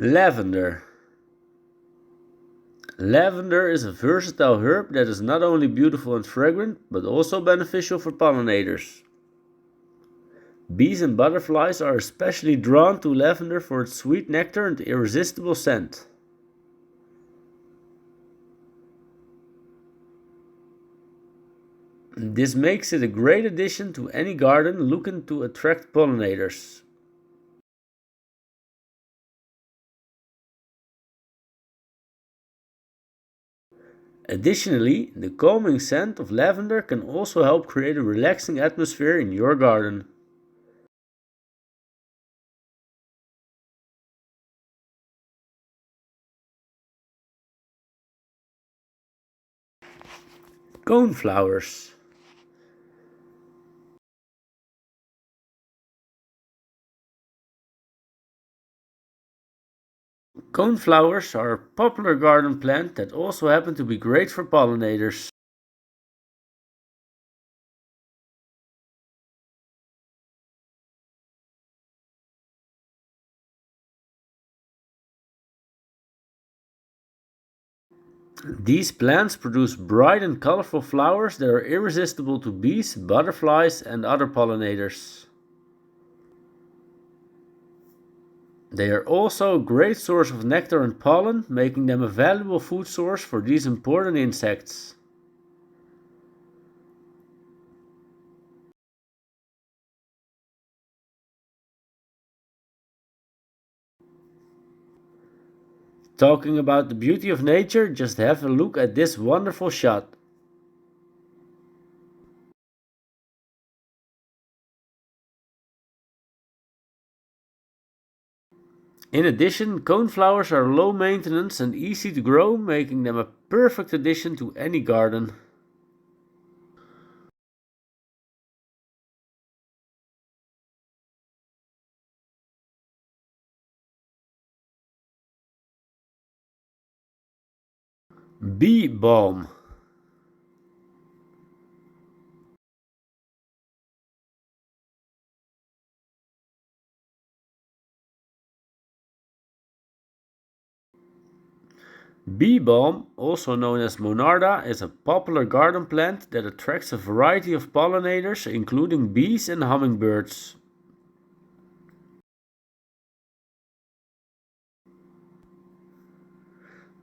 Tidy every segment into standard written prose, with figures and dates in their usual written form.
Lavender. Lavender is a versatile herb that is not only beautiful and fragrant, but also beneficial for pollinators. Bees and butterflies are especially drawn to lavender for its sweet nectar and irresistible scent. This makes it a great addition to any garden looking to attract pollinators. Additionally, the calming scent of lavender can also help create a relaxing atmosphere in your garden. Coneflowers. Coneflowers are a popular garden plant that also happen to be great for pollinators. These plants produce bright and colorful flowers that are irresistible to bees, butterflies, and other pollinators. They are also a great source of nectar and pollen, making them a valuable food source for these important insects. Talking about the beauty of nature, just have a look at this wonderful shot. In addition, coneflowers are low maintenance and easy to grow, making them a perfect addition to any garden. Bee balm. Bee balm, also known as Monarda, is a popular garden plant that attracts a variety of pollinators, including bees and hummingbirds.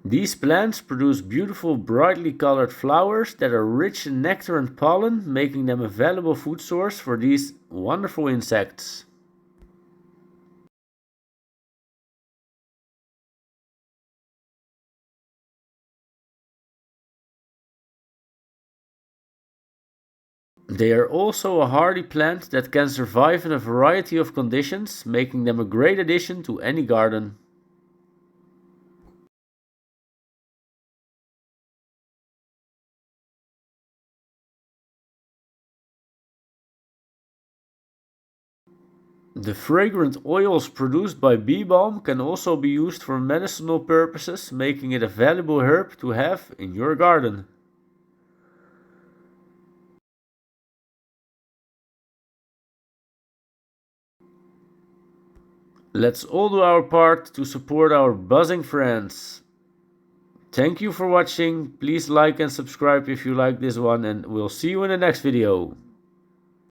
These plants produce beautiful, brightly colored flowers that are rich in nectar and pollen, making them a valuable food source for these wonderful insects. They are also a hardy plant that can survive in a variety of conditions, making them a great addition to any garden. The fragrant oils produced by bee balm can also be used for medicinal purposes, making it a valuable herb to have in your garden. Let's all do our part to support our buzzing friends. Thank you for watching. Please like and subscribe if you like this one, and we'll see you in the next video.